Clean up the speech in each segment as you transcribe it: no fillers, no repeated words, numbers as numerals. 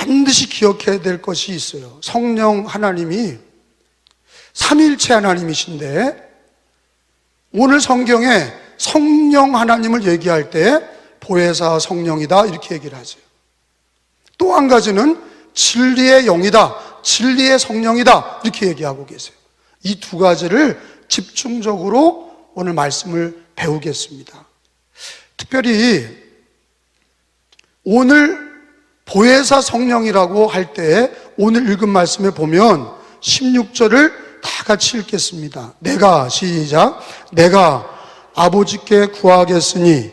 반드시 기억해야 될 것이 있어요. 성령 하나님이 삼일체 하나님이신데 오늘 성경에 성령 하나님을 얘기할 때 보혜사 성령이다 이렇게 얘기를 하세요. 또 한 가지는 진리의 영이다, 진리의 성령이다 이렇게 얘기하고 계세요. 이 두 가지를 집중적으로 오늘 말씀을 배우겠습니다. 특별히 오늘 보혜사 성령이라고 할 때 오늘 읽은 말씀에 보면 16절을 다 같이 읽겠습니다. 시작. 내가 아버지께 구하겠으니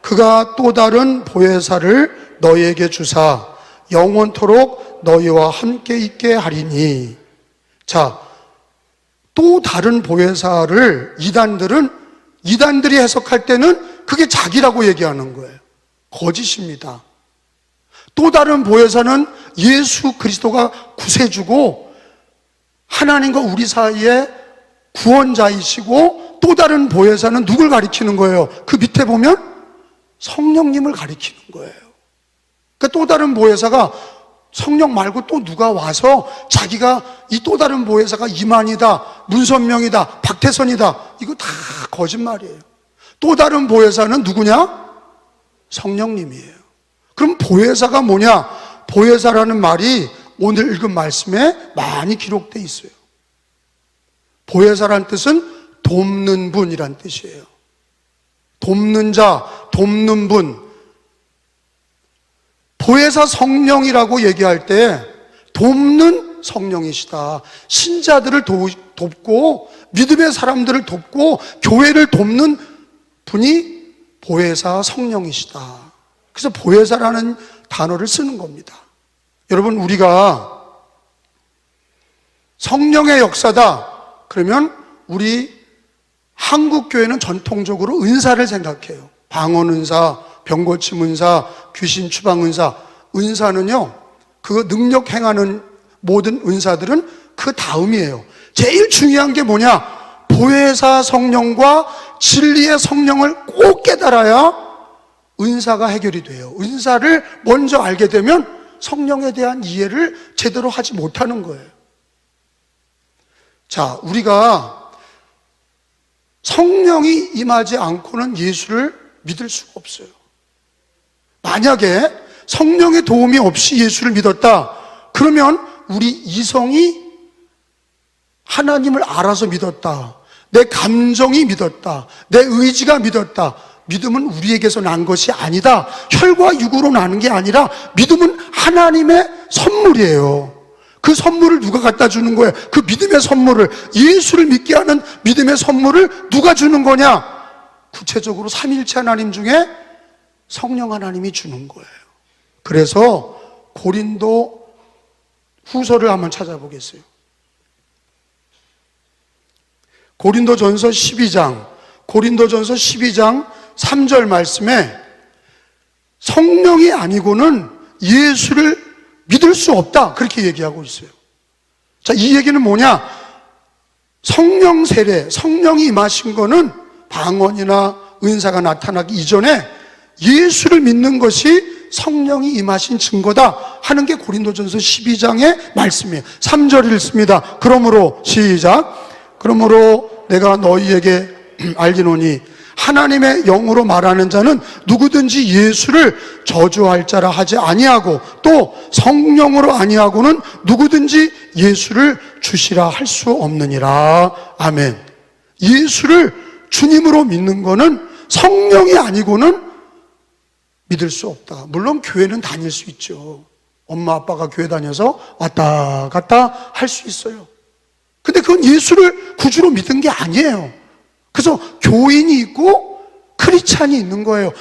그가 또 다른 보혜사를 너희에게 주사 영원토록 너희와 함께 있게 하리니. 자, 또 다른 보혜사를 이단들이 해석할 때는 그게 자기라고 얘기하는 거예요. 거짓입니다. 또 다른 보혜사는 예수 그리스도가 구세주고 하나님과 우리 사이에 구원자이시고, 또 다른 보혜사는 누굴 가리키는 거예요? 그 밑에 보면 성령님을 가리키는 거예요. 그러니까 또 다른 보혜사가 성령 말고 또 누가 와서 자기가 이 또 다른 보혜사가 이만희다, 문선명이다, 박태선이다, 이거 다 거짓말이에요. 또 다른 보혜사는 누구냐? 성령님이에요. 그럼 보혜사가 뭐냐? 보혜사라는 말이 오늘 읽은 말씀에 많이 기록되어 있어요. 보혜사라는 뜻은 돕는 분이란 뜻이에요. 돕는 자, 돕는 분. 보혜사 성령이라고 얘기할 때 돕는 성령이시다. 신자들을 돕고 믿음의 사람들을 돕고 교회를 돕는 분이 보혜사 성령이시다. 그래서 보혜사라는 단어를 쓰는 겁니다. 여러분, 우리가 성령의 역사다 그러면 우리 한국교회는 전통적으로 은사를 생각해요. 방언 은사, 병고침 은사, 귀신 추방 은사. 은사는요, 그 능력 행하는 모든 은사들은 그 다음이에요. 제일 중요한 게 뭐냐? 보혜사 성령과 진리의 성령을 꼭 깨달아야 은사가 해결이 돼요. 은사를 먼저 알게 되면 성령에 대한 이해를 제대로 하지 못하는 거예요. 자, 우리가 성령이 임하지 않고는 예수를 믿을 수가 없어요. 만약에 성령의 도움이 없이 예수를 믿었다 그러면 우리 이성이 하나님을 알아서 믿었다, 내 감정이 믿었다, 내 의지가 믿었다. 믿음은 우리에게서 난 것이 아니다. 혈과 육으로 나는 게 아니라 믿음은 하나님의 선물이에요. 그 선물을 누가 갖다 주는 거예요? 그 믿음의 선물을, 예수를 믿게 하는 믿음의 선물을 누가 주는 거냐? 구체적으로 삼일체 하나님 중에 성령 하나님이 주는 거예요. 그래서 고린도 후서를 한번 찾아보겠어요. 고린도전서 12장 3절 말씀에 성령이 아니고는 예수를 믿을 수 없다 그렇게 얘기하고 있어요. 자, 이 얘기는 뭐냐? 성령 세례, 성령이 임하신 거는 방언이나 은사가 나타나기 이전에 예수를 믿는 것이 성령이 임하신 증거다 하는 게 고린도전서 12장의 말씀이에요. 3절 읽습니다. 그러므로 시작. 그러므로 내가 너희에게 알리노니 하나님의 영으로 말하는 자는 누구든지 예수를 저주할 자라 하지 아니하고 또 성령으로 아니하고는 누구든지 예수를 주시라 할 수 없느니라. 아멘. 예수를 주님으로 믿는 거는 성령이 아니고는 믿을 수 없다. 물론 교회는 다닐 수 있죠. 엄마 아빠가 교회 다녀서 왔다 갔다 할 수 있어요. 근데 그건 예수를 구주로 믿은 게 아니에요. 그래서 교인이 있고 크리스찬이 있는 거예요.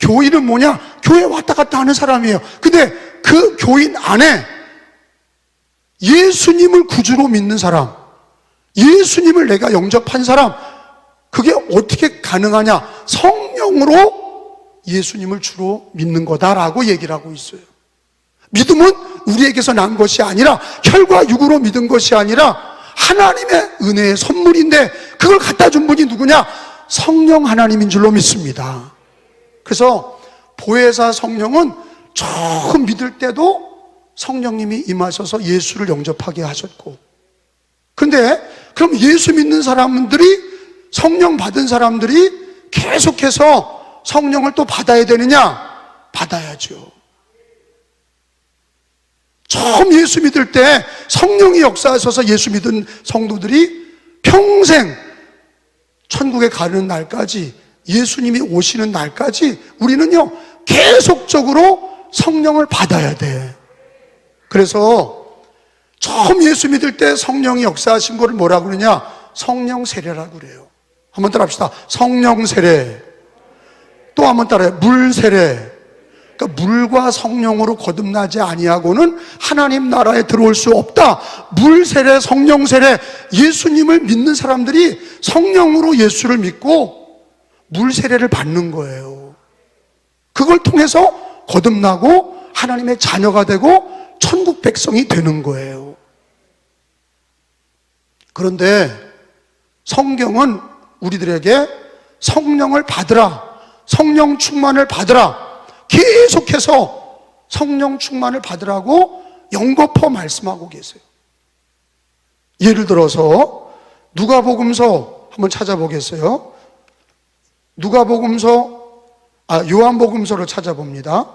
교인은 뭐냐? 교회 왔다 갔다 하는 사람이에요. 근데 그 교인 안에 예수님을 구주로 믿는 사람, 예수님을 내가 영접한 사람, 그게 어떻게 가능하냐? 성령으로 예수님을 주로 믿는 거다라고 얘기를 하고 있어요. 믿음은 우리에게서 난 것이 아니라, 혈과 육으로 믿은 것이 아니라 하나님의 은혜의 선물인데 그걸 갖다 준 분이 누구냐? 성령 하나님인 줄로 믿습니다. 그래서 보혜사 성령은 처음 믿을 때도 성령님이 임하셔서 예수를 영접하게 하셨고, 근데 그럼 예수 믿는 사람들이, 성령 받은 사람들이 계속해서 성령을 또 받아야 되느냐? 받아야죠. 처음 예수 믿을 때 성령이 역사하셔서 예수 믿은 성도들이 평생 천국에 가는 날까지, 예수님이 오시는 날까지 우리는요 계속적으로 성령을 받아야 돼. 그래서 처음 예수 믿을 때 성령이 역사하신 거를 뭐라고 그러냐? 성령 세례라고 그래요. 한번 따라 합시다. 성령 세례. 또 한번 따라해요. 물 세례. 그러니까 물과 성령으로 거듭나지 아니하고는 하나님 나라에 들어올 수 없다. 물 세례, 성령 세례. 예수님을 믿는 사람들이 성령으로 예수를 믿고 물 세례를 받는 거예요. 그걸 통해서 거듭나고 하나님의 자녀가 되고 천국 백성이 되는 거예요. 그런데 성경은 우리들에게 성령을 받으라, 성령 충만을 받으라, 계속해서 성령 충만을 받으라고 연거푸 말씀하고 계세요. 예를 들어서 누가복음서 한번 찾아보겠어요. 요한복음서를 찾아봅니다.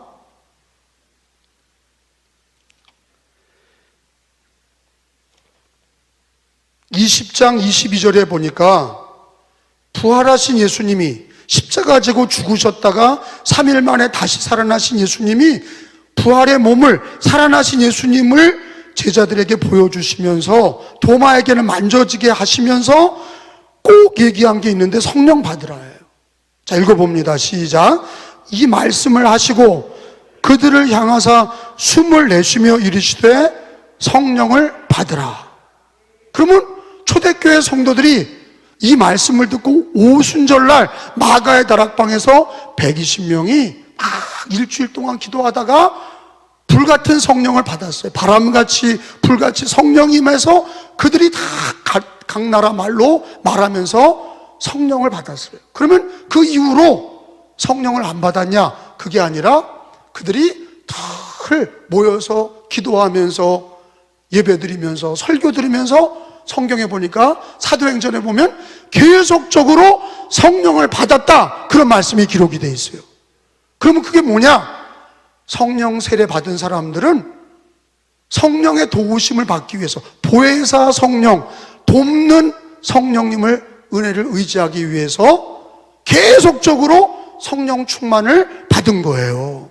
20장 22절에 보니까 부활하신 예수님이 십자가 지고 죽으셨다가 3일 만에 다시 살아나신 예수님이, 부활의 몸을, 살아나신 예수님을 제자들에게 보여주시면서 도마에게는 만져지게 하시면서 꼭 얘기한 게 있는데 성령 받으라예요. 자, 읽어봅니다. 시작. 이 말씀을 하시고 그들을 향하사 숨을 내쉬며 이르시되 성령을 받으라. 그러면 초대교회 성도들이 이 말씀을 듣고 오순절날 마가의 다락방에서 120명이 막 일주일 동안 기도하다가 불같은 성령을 받았어요. 바람같이 불같이 성령이 임해서 그들이 다 각 나라 말로 말하면서 성령을 받았어요. 그러면 그 이후로 성령을 안 받았냐? 그게 아니라 그들이 늘 모여서 기도하면서 예배드리면서 설교 들으면서, 성경에 보니까 사도행전에 보면 계속적으로 성령을 받았다, 그런 말씀이 기록이 되어 있어요. 그러면 그게 뭐냐? 성령 세례 받은 사람들은 성령의 도우심을 받기 위해서 보혜사 성령, 돕는 성령님을, 은혜를 의지하기 위해서 계속적으로 성령 충만을 받은 거예요.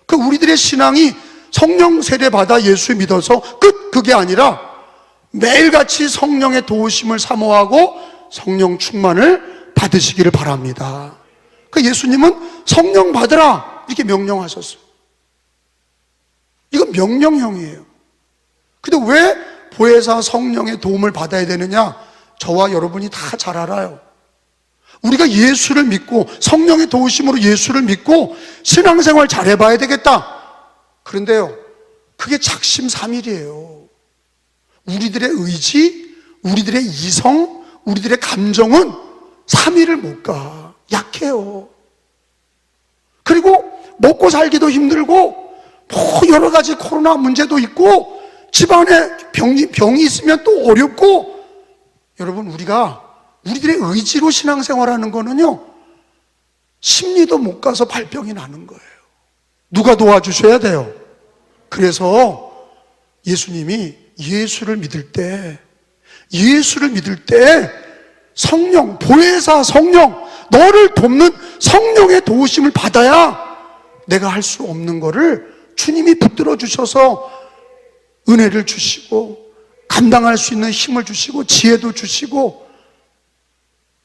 그 우리들의 신앙이 성령 세례 받아 예수 믿어서 끝, 그게 아니라 매일같이 성령의 도우심을 사모하고 성령 충만을 받으시기를 바랍니다. 그 예수님은 성령 받으라 이렇게 명령하셨어요. 이건 명령형이에요. 근데 왜 보혜사 성령의 도움을 받아야 되느냐? 저와 여러분이 다 잘 알아요. 우리가 예수를 믿고 성령의 도우심으로 예수를 믿고 신앙생활 잘해봐야 되겠다. 그런데요, 그게 작심삼일이에요. 우리들의 의지, 우리들의 이성, 우리들의 감정은 3일을 못 가. 약해요. 그리고 먹고 살기도 힘들고 뭐 여러 가지 코로나 문제도 있고 집안에 병이 있으면 또 어렵고, 여러분 우리가 우리들의 의지로 신앙생활하는 거는요 심리도 못 가서 발병이 나는 거예요. 누가 도와주셔야 돼요. 그래서 예수님이 예수를 믿을 때 성령, 보혜사 성령, 너를 돕는 성령의 도우심을 받아야 내가 할 수 없는 거를 주님이 붙들어 주셔서 은혜를 주시고 감당할 수 있는 힘을 주시고 지혜도 주시고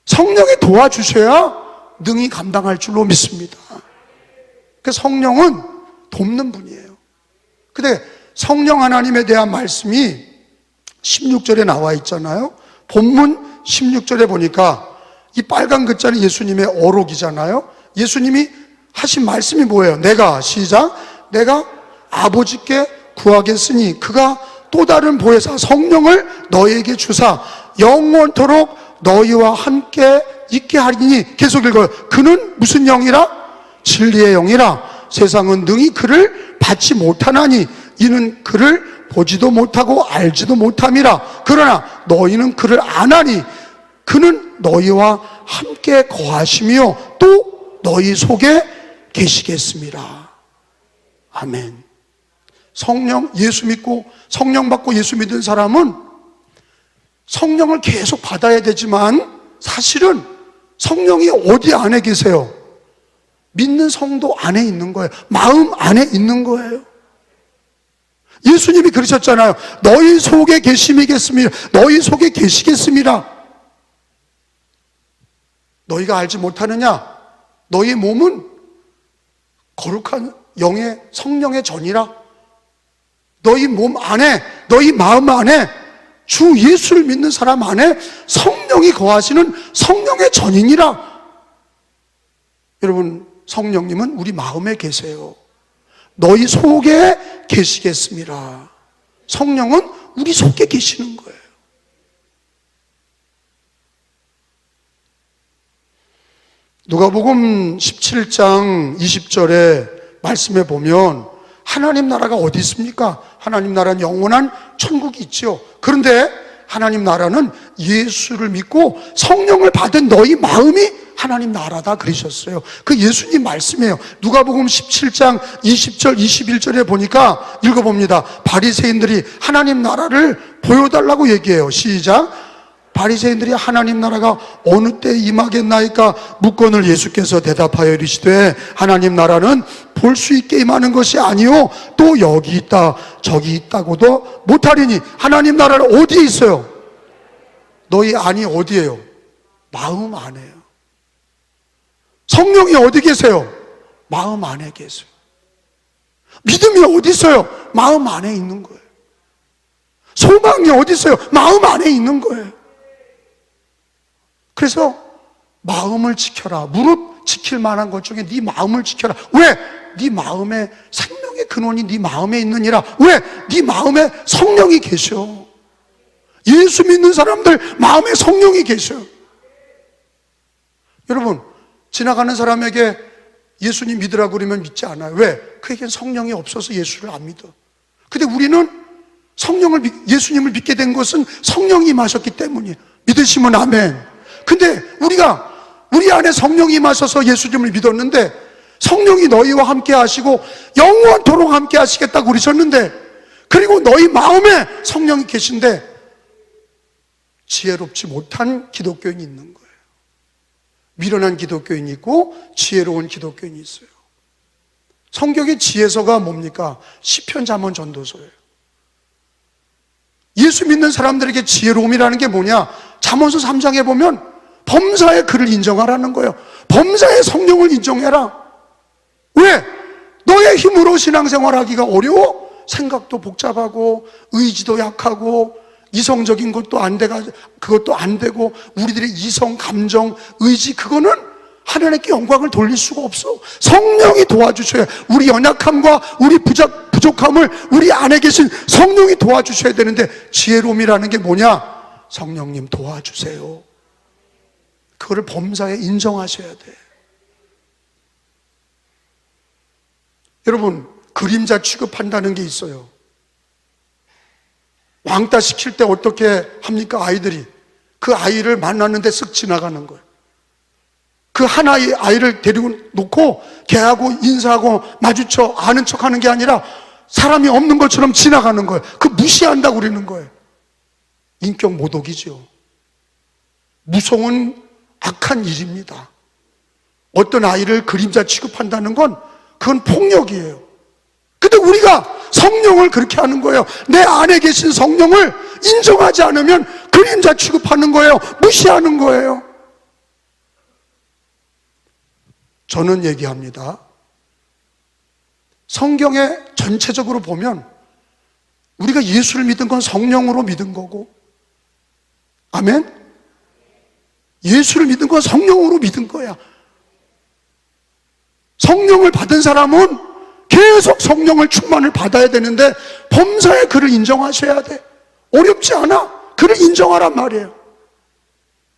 성령이 도와주셔야 능히 감당할 줄로 믿습니다. 그 성령은 돕는 분이에요. 근데 성령 하나님에 대한 말씀이 16절에 나와 있잖아요. 본문 16절에 보니까 이 빨간 글자는 예수님의 어록이잖아요. 예수님이 하신 말씀이 뭐예요? 내가 아버지께 구하겠으니 그가 또 다른 보혜사 성령을 너희에게 주사 영원토록 너희와 함께 있게 하리니. 계속 읽어요. 그는 무슨 영이라? 진리의 영이라. 세상은 능히 그를 받지 못하나니 이는 그를 보지도 못하고 알지도 못함이라. 그러나 너희는 그를 아나니 그는 너희와 함께 거하시며 또 너희 속에 계시겠습니다. 아멘. 성령, 예수 믿고 성령 받고 예수 믿은 사람은 성령을 계속 받아야 되지만 사실은 성령이 어디 안에 계세요? 믿는 성도 안에 있는 거예요. 마음 안에 있는 거예요. 예수님이 그러셨잖아요. 너희 속에 계시겠습니다. 너희 속에 계시겠습니다. 너희가 알지 못하느냐? 너희 몸은 거룩한 영의 성령의 전이라. 너희 몸 안에, 너희 마음 안에, 주 예수를 믿는 사람 안에 성령이 거하시는 성령의 전이니라. 여러분, 성령님은 우리 마음에 계세요. 너희 속에 계시겠습니다. 성령은 우리 속에 계시는 거예요. 누가복음 17장 20절에 말씀해 보면 하나님 나라가 어디 있습니까? 하나님 나라는 영원한 천국이 있죠. 그런데 하나님 나라는 예수를 믿고 성령을 받은 너희 마음이 하나님 나라다 그러셨어요. 그 예수님 말씀이에요. 누가복음 17장 20절 21절에 보니까 읽어봅니다. 바리새인들이 하나님 나라를 보여달라고 얘기해요. 시작. 바리새인들이 하나님 나라가 어느 때 임하겠나이까 묻거늘 예수께서 대답하여 이르시되 하나님 나라는 볼 수 있게 임하는 것이 아니요 또 여기 있다 저기 있다고도 못하리니. 하나님 나라는 어디에 있어요? 너희 안이 어디예요? 마음 안에요. 성령이 어디 계세요? 마음 안에 계세요. 믿음이 어디 있어요? 마음 안에 있는 거예요. 소망이 어디 있어요? 마음 안에 있는 거예요. 그래서 마음을 지켜라. 무릎 지킬 만한 것 중에 네 마음을 지켜라. 왜? 네 마음에 생명의 근원이 네 마음에 있느니라. 왜? 네 마음에 성령이 계셔. 예수 믿는 사람들 마음에 성령이 계셔. 여러분, 지나가는 사람에게 예수님 믿으라고 그러면 믿지 않아요. 왜? 그에겐 성령이 없어서 예수를 안 믿어. 근데 우리는 예수님을 믿게 된 것은 성령이 임하셨기 때문이에요. 믿으시면 아멘. 근데 우리 안에 성령이 임하셔서 예수님을 믿었는데 성령이 너희와 함께 하시고 영원토록 함께 하시겠다고 그러셨는데, 그리고 너희 마음에 성령이 계신데 지혜롭지 못한 기독교인이 있는 거예요. 미련한 기독교인이 있고 지혜로운 기독교인이 있어요. 성경의 지혜서가 뭡니까? 시편, 잠언, 전도서예요. 예수 믿는 사람들에게 지혜로움이라는 게 뭐냐? 잠언서 3장에 보면 범사의 그를 인정하라는 거예요. 범사의 성령을 인정해라. 왜? 너의 힘으로 신앙생활하기가 어려워? 생각도 복잡하고 의지도 약하고 이성적인 것도 그것도 안 되고 우리들의 이성, 감정, 의지, 그거는 하나님께 영광을 돌릴 수가 없어. 성령이 도와주셔야, 우리 연약함과 우리 부족함을 우리 안에 계신 성령이 도와주셔야 되는데, 지혜로움이라는 게 뭐냐? 성령님 도와주세요. 그거를 범사에 인정하셔야 돼. 여러분, 그림자 취급한다는 게 있어요. 왕따 시킬 때 어떻게 합니까? 아이들이 그 아이를 만났는데 쓱 지나가는 거예요. 그 하나의 아이를 데리고 놓고 걔하고 인사하고 마주쳐 아는 척하는 게 아니라 사람이 없는 것처럼 지나가는 거예요. 그 무시한다고 그러는 거예요. 인격 모독이죠. 무서운 악한 일입니다. 어떤 아이를 그림자 취급한다는 건 그건 폭력이에요. 근데 우리가 성령을 그렇게 하는 거예요. 내 안에 계신 성령을 인정하지 않으면 그림자 취급하는 거예요. 무시하는 거예요. 저는 얘기합니다. 성경에 전체적으로 보면 우리가 예수를 믿은 건 성령으로 믿은 거고, 아멘? 예수를 믿은 건 성령으로 믿은 거야. 성령을 받은 사람은 계속 성령을 충만을 받아야 되는데 범사에 그를 인정하셔야 돼. 어렵지 않아. 그를 인정하란 말이에요.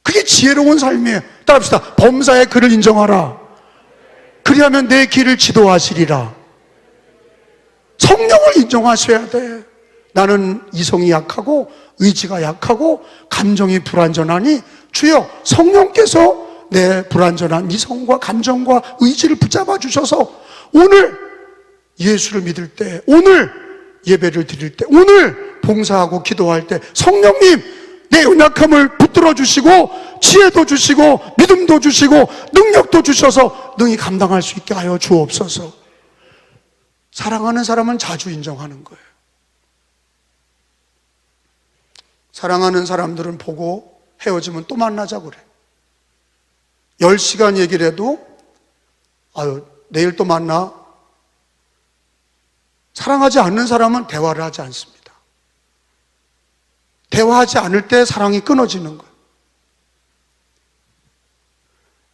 그게 지혜로운 삶이에요. 따라합시다. 범사에 그를 인정하라. 그리하면 내 길을 지도하시리라. 성령을 인정하셔야 돼. 나는 이성이 약하고 의지가 약하고 감정이 불완전하니 주여 성령께서 내 불완전한 이성과 감정과 의지를 붙잡아 주셔서 오늘 예수를 믿을 때, 오늘 예배를 드릴 때, 오늘 봉사하고 기도할 때 성령님 내 연약함을 붙들어 주시고 지혜도 주시고 믿음도 주시고 능력도 주셔서 능히 감당할 수 있게 하여 주옵소서. 사랑하는 사람은 자주 인정하는 거예요. 사랑하는 사람들은 보고 헤어지면 또 만나자고 그래. 10시간 얘기를 해도 아유 내일 또 만나. 사랑하지 않는 사람은 대화를 하지 않습니다. 대화하지 않을 때 사랑이 끊어지는 거예요.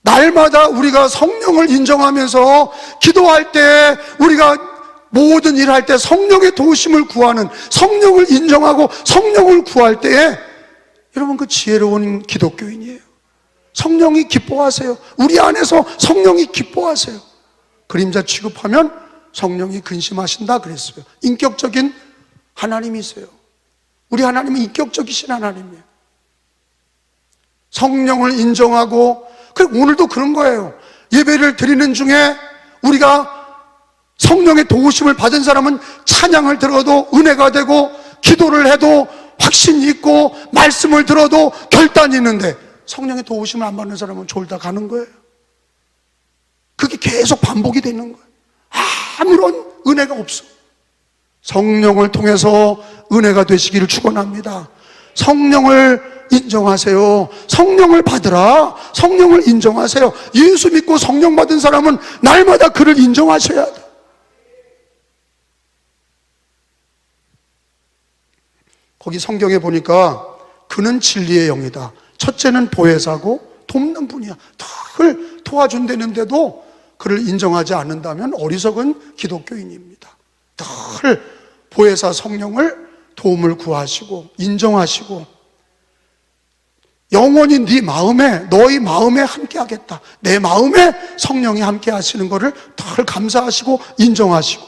날마다 우리가 성령을 인정하면서 기도할 때, 우리가 모든 일 할 때 성령의 도우심을 구하는, 성령을 인정하고 성령을 구할 때에 여러분 그 지혜로운 기독교인이에요. 성령이 기뻐하세요. 우리 안에서 성령이 기뻐하세요. 그림자 취급하면 성령이 근심하신다 그랬어요. 인격적인 하나님이세요. 우리 하나님은 인격적이신 하나님이에요. 성령을 인정하고, 그리고 오늘도 그런 거예요. 예배를 드리는 중에 우리가 성령의 도우심을 받은 사람은 찬양을 들어도 은혜가 되고, 기도를 해도 확신이 있고, 말씀을 들어도 결단이 있는데 성령의 도우심을 안 받는 사람은 졸다 가는 거예요. 그게 계속 반복이 되는 거예요. 아무런 은혜가 없어. 성령을 통해서 은혜가 되시기를 축원합니다. 성령을 인정하세요. 성령을 받으라. 성령을 인정하세요. 예수 믿고 성령 받은 사람은 날마다 그를 인정하셔야 돼. 거기 성경에 보니까 그는 진리의 영이다. 첫째는 보혜사고 돕는 분이야. 늘 도와준다는데도 그를 인정하지 않는다면 어리석은 기독교인입니다. 늘 보혜사 성령을 도움을 구하시고 인정하시고, 영원히 네 마음에, 너희 마음에 함께 하겠다. 내 마음에 성령이 함께 하시는 것을 늘 감사하시고 인정하시고,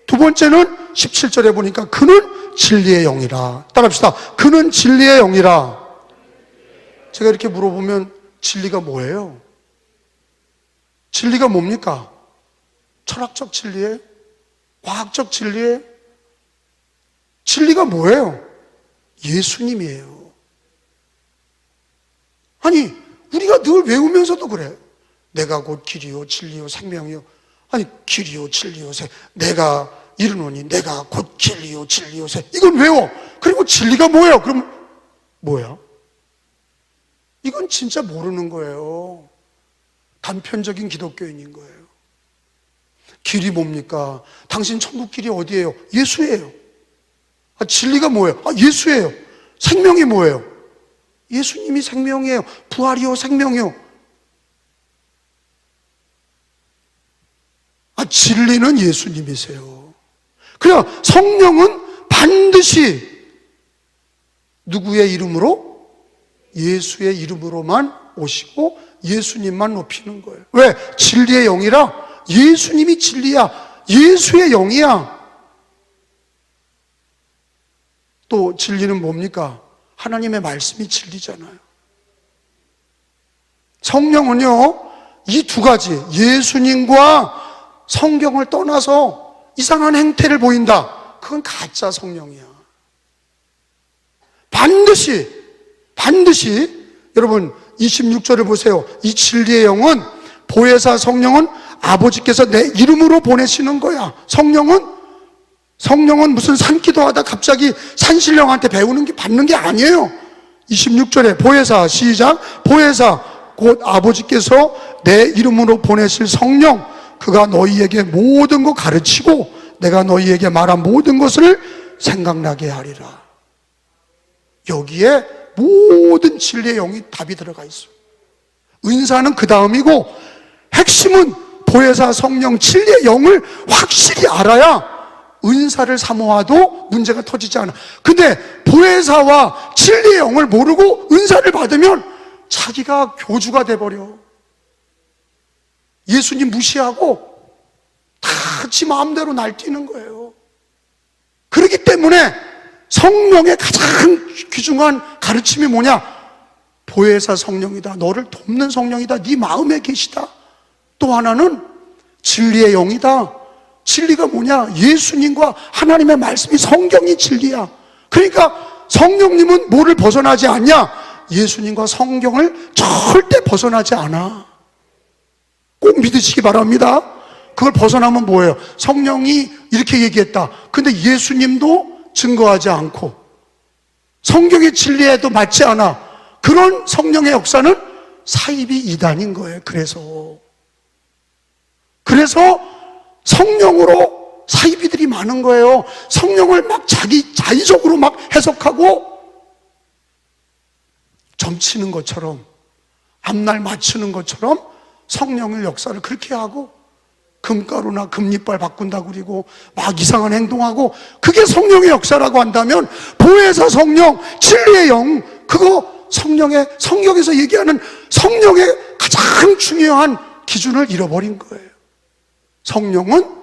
두 번째는 17절에 보니까 그는 진리의 영이라. 따라합시다. 그는 진리의 영이라. 제가 이렇게 물어보면 진리가 뭐예요? 진리가 뭡니까? 철학적 진리예요? 과학적 진리예요? 진리가 뭐예요? 예수님이에요. 아니 우리가 늘 외우면서도 그래. 내가 곧 길이요 진리요 생명이요. 아니 길이요 진리요 생, 내가 이르노니 내가 곧 길이요 진리요 생, 이건 외워. 그리고 진리가 뭐예요? 그럼 뭐야? 이건 진짜 모르는 거예요. 단편적인 기독교인인 거예요. 길이 뭡니까? 당신 천국 길이 어디예요? 예수예요. 진리가 뭐예요? 예수예요. 생명이 뭐예요? 예수님이 생명이에요. 부활이요 생명이요. 진리는 예수님이세요. 그래야 성령은 반드시 누구의 이름으로? 예수의 이름으로만 오시고 예수님만 높이는 거예요. 왜? 진리의 영이라. 예수님이 진리야. 예수의 영이야. 또 진리는 뭡니까? 하나님의 말씀이 진리잖아요. 성령은요, 이 두 가지, 예수님과 성경을 떠나서 이상한 행태를 보인다. 그건 가짜 성령이야. 반드시 여러분 26절을 보세요. 이 진리의 영은, 보혜사 성령은 아버지께서 내 이름으로 보내시는 거야. 성령은 무슨 산기도하다 갑자기 산신령한테 받는 게 아니에요. 26절에 보혜사, 시작. 보혜사 곧 아버지께서 내 이름으로 보내실 성령, 그가 너희에게 모든 것 가르치고 내가 너희에게 말한 모든 것을 생각나게 하리라. 여기에 모든 진리의 영이 답이 들어가 있어요. 은사는 그 다음이고 핵심은 보혜사 성령 진리의 영을 확실히 알아야 은사를 사모하도 문제가 터지지 않아. 근데 보혜사와 진리의 영을 모르고 은사를 받으면 자기가 교주가 돼버려. 예수님 무시하고 다 지 마음대로 날뛰는 거예요. 그렇기 때문에 성령의 가장 귀중한 가르침이 뭐냐? 보혜사 성령이다. 너를 돕는 성령이다. 네 마음에 계시다. 또 하나는 진리의 영이다. 진리가 뭐냐? 예수님과 하나님의 말씀이 성경이 진리야. 그러니까 성령님은 뭐를 벗어나지 않냐? 예수님과 성경을 절대 벗어나지 않아. 꼭 믿으시기 바랍니다. 그걸 벗어나면 뭐예요? 성령이 이렇게 얘기했다. 근데 예수님도 증거하지 않고 성경의 진리에도 맞지 않아. 그런 성령의 역사는 사이비 이단인 거예요. 그래서 성령으로 사이비들이 많은 거예요. 성령을 막 자의적으로 막 해석하고 점치는 것처럼, 앞날 맞추는 것처럼 성령의 역사를 그렇게 하고 금가루나 금리빨 바꾼다고 그러고 막 이상한 행동하고, 그게 성령의 역사라고 한다면 보혜사 성령, 진리의 영, 그거 성경에서 얘기하는 성령의 가장 중요한 기준을 잃어버린 거예요. 성령은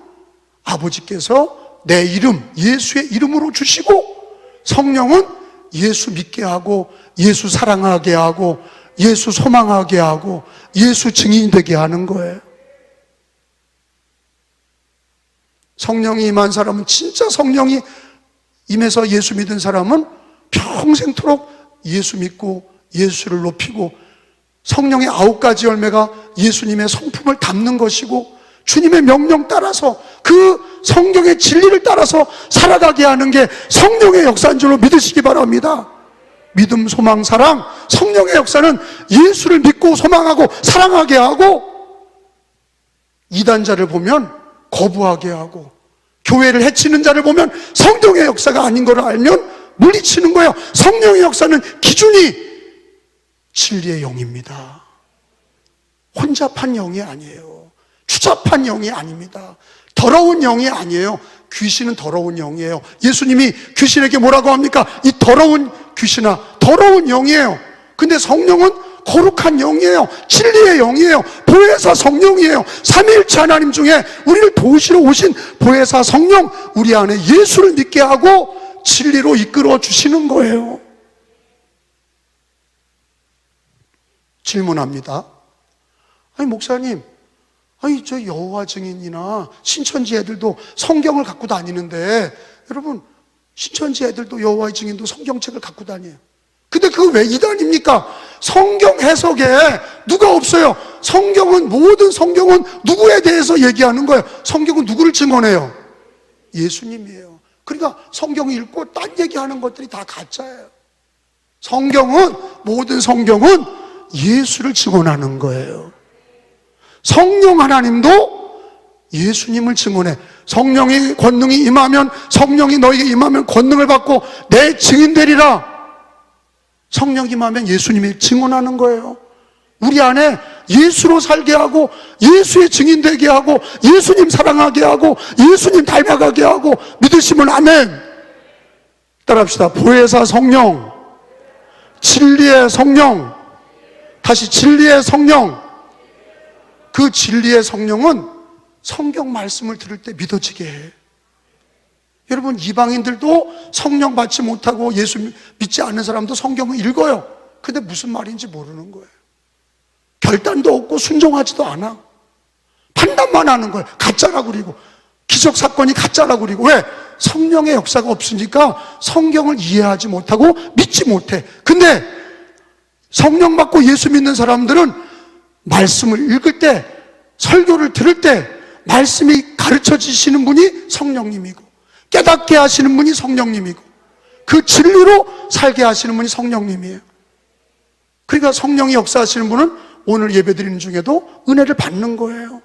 아버지께서 내 이름, 예수의 이름으로 주시고, 성령은 예수 믿게 하고, 예수 사랑하게 하고, 예수 소망하게 하고, 예수 증인이 되게 하는 거예요. 성령이 임한 사람은, 진짜 성령이 임해서 예수 믿은 사람은 평생토록 예수 믿고 예수를 높이고, 성령의 9가지 열매가 예수님의 성품을 담는 것이고, 주님의 명령 따라서 그 성경의 진리를 따라서 살아가게 하는 게 성령의 역사인 줄로 믿으시기 바랍니다. 믿음, 소망, 사랑, 성령의 역사는 예수를 믿고 소망하고 사랑하게 하고, 이단자를 보면 거부하게 하고, 교회를 해치는 자를 보면 성령의 역사가 아닌 걸 알면 물리치는 거예요. 성령의 역사는 기준이 진리의 영입니다. 혼잡한 영이 아니에요. 추잡한 영이 아닙니다. 더러운 영이 아니에요. 귀신은 더러운 영이에요. 예수님이 귀신에게 뭐라고 합니까? 이 더러운 귀신아, 더러운 영이에요. 근데 성령은 거룩한 영이에요. 진리의 영이에요. 보혜사 성령이에요. 삼위일체 하나님 중에 우리를 도우시러 오신 보혜사 성령, 우리 안에 예수를 믿게 하고 진리로 이끌어 주시는 거예요. 질문합니다. 아니 목사님, 저 여호와 증인이나 신천지 애들도 성경을 갖고 다니는데, 여러분 신천지 애들도 여호와의 증인도 성경책을 갖고 다녀요. 근데 그거 왜 이단입니까? 성경 해석에 누가 없어요. 모든 성경은 누구에 대해서 얘기하는 거예요. 성경은 누구를 증언해요? 예수님이에요. 그러니까 성경 읽고 딴 얘기하는 것들이 다 가짜예요. 모든 성경은 예수를 증언하는 거예요. 성령 하나님도 예수님을 증언해. 성령의 권능이 임하면, 성령이 너에게 임하면 권능을 받고 내 증인 되리라. 성령 임하면 예수님이 증언하는 거예요. 우리 안에 예수로 살게 하고, 예수의 증인 되게 하고, 예수님 사랑하게 하고, 예수님 닮아가게 하고. 믿으시면 아멘. 따라합시다. 보혜사 성령, 진리의 성령, 다시 진리의 성령. 그 진리의 성령은 성경 말씀을 들을 때 믿어지게 해. 여러분, 이방인들도 성령 받지 못하고 예수 믿지 않는 사람도 성경을 읽어요. 근데 무슨 말인지 모르는 거예요. 결단도 없고 순종하지도 않아. 판단만 하는 거예요. 가짜라고 그리고, 기적 사건이 가짜라고 그리고. 왜? 성령의 역사가 없으니까 성경을 이해하지 못하고 믿지 못해. 근데 성령 받고 예수 믿는 사람들은 말씀을 읽을 때, 설교를 들을 때 말씀이 가르쳐 주시는 분이 성령님이고, 깨닫게 하시는 분이 성령님이고, 그 진리로 살게 하시는 분이 성령님이에요. 그러니까 성령이 역사하시는 분은 오늘 예배드리는 중에도 은혜를 받는 거예요.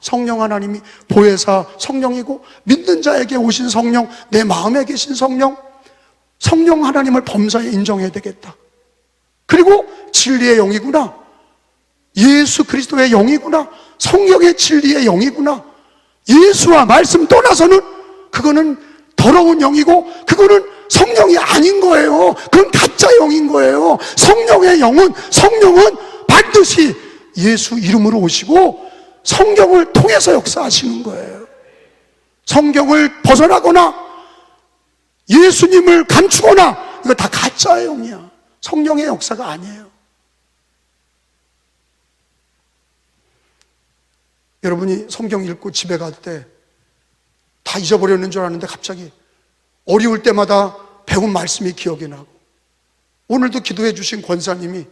성령 하나님이 보혜사 성령이고, 믿는 자에게 오신 성령, 내 마음에 계신 성령 하나님을 범사에 인정해야 되겠다. 그리고 진리의 영이구나, 예수 그리스도의 영이구나, 성령의 진리의 영이구나. 예수와 말씀 떠나서는 그거는 더러운 영이고, 그거는 성령이 아닌 거예요. 그건 가짜 영인 거예요. 성령은 반드시 예수 이름으로 오시고, 성경을 통해서 역사하시는 거예요. 성경을 벗어나거나 예수님을 감추거나 이거 다 가짜의 영이야. 성령의 역사가 아니에요. 여러분이 성경 읽고 집에 갈 때 다 잊어버렸는 줄 아는데 갑자기 어려울 때마다 배운 말씀이 기억이 나고, 오늘도 기도해 주신 권사님이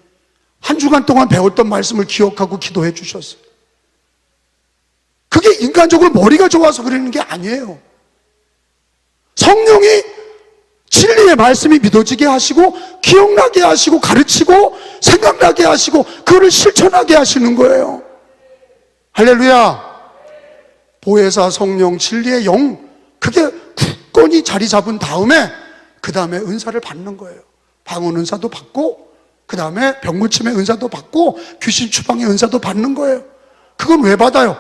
한 주간 동안 배웠던 말씀을 기억하고 기도해 주셨어요. 그게 인간적으로 머리가 좋아서 그러는 게 아니에요. 성령이 진리의 말씀이 믿어지게 하시고 기억나게 하시고 가르치고 생각나게 하시고 그거를 실천하게 하시는 거예요. 할렐루야. 보혜사 성령 진리의 영, 그게 굳건히 자리 잡은 다음에 그 다음에 은사를 받는 거예요. 방언 은사도 받고 그 다음에 병고침의 은사도 받고 귀신 추방의 은사도 받는 거예요. 그건 왜 받아요?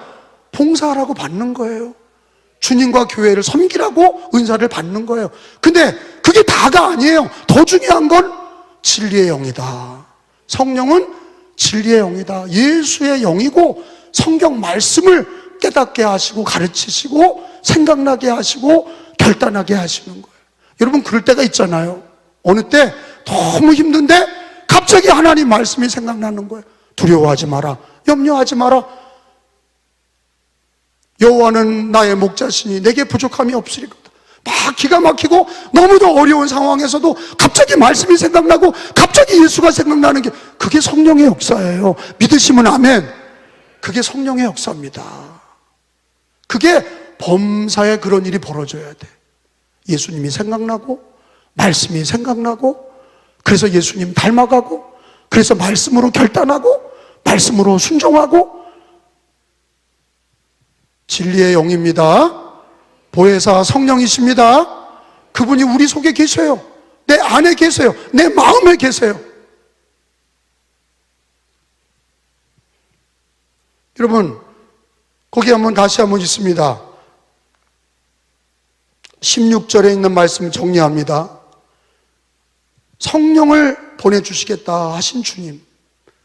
봉사하라고 받는 거예요. 주님과 교회를 섬기라고 은사를 받는 거예요. 근데 그게 다가 아니에요. 더 중요한 건 진리의 영이다. 성령은 진리의 영이다. 예수의 영이고 성경 말씀을 깨닫게 하시고 가르치시고 생각나게 하시고 결단하게 하시는 거예요. 여러분 그럴 때가 있잖아요. 어느 때 너무 힘든데 갑자기 하나님 말씀이 생각나는 거예요. 두려워하지 마라. 염려하지 마라. 여호와는 나의 목자시니 내게 부족함이 없으리거든. 막 기가 막히고 너무도 어려운 상황에서도 갑자기 말씀이 생각나고 갑자기 예수가 생각나는 게, 그게 성령의 역사예요. 믿으시면 아멘. 그게 성령의 역사입니다. 그게 범사에 그런 일이 벌어져야 돼. 예수님이 생각나고 말씀이 생각나고 그래서 예수님 닮아가고 그래서 말씀으로 결단하고 말씀으로 순종하고. 진리의 영입니다. 보혜사 성령이십니다. 그분이 우리 속에 계셔요. 내 안에 계세요. 내 마음에 계세요. 여러분 거기 다시 한번 있습니다. 16절에 있는 말씀 정리합니다. 성령을 보내주시겠다 하신 주님,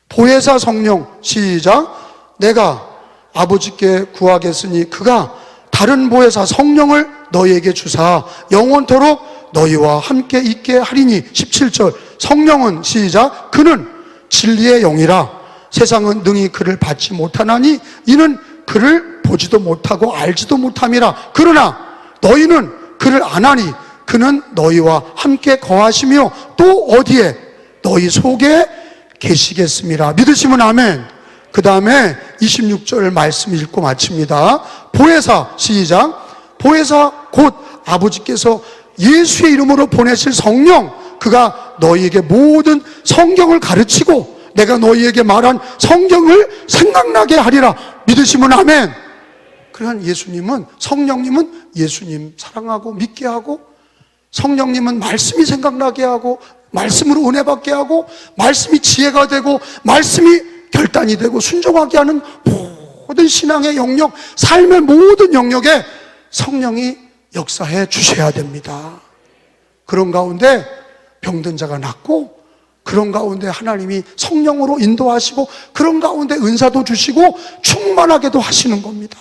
보혜사 성령, 시작. 내가 아버지께 구하겠으니 그가 다른 보혜사 성령을 너희에게 주사 영원토록 너희와 함께 있게 하리니. 17절. 성령은, 시작. 그는 진리의 영이라 세상은 능히 그를 받지 못하나니 이는 그를 보지도 못하고 알지도 못함이라. 그러나 너희는 그를 아나니 그는 너희와 함께 거하시며 또 어디에? 너희 속에 계시겠습니다. 믿으시면 아멘. 그 다음에 26절 말씀 읽고 마칩니다. 보혜사, 시작. 보혜사 곧 아버지께서 예수의 이름으로 보내실 성령, 그가 너희에게 모든 성경을 가르치고 내가 너희에게 말한 성경을 생각나게 하리라. 믿으시면 아멘. 그러한 예수님은, 성령님은 예수님 사랑하고 믿게 하고, 성령님은 말씀이 생각나게 하고 말씀으로 은혜 받게 하고 말씀이 지혜가 되고 말씀이 결단이 되고 순종하게 하는 모든 신앙의 영역, 삶의 모든 영역에 성령이 역사해 주셔야 됩니다. 그런 가운데 병든 자가 낫고, 그런 가운데 하나님이 성령으로 인도하시고, 그런 가운데 은사도 주시고 충만하게도 하시는 겁니다.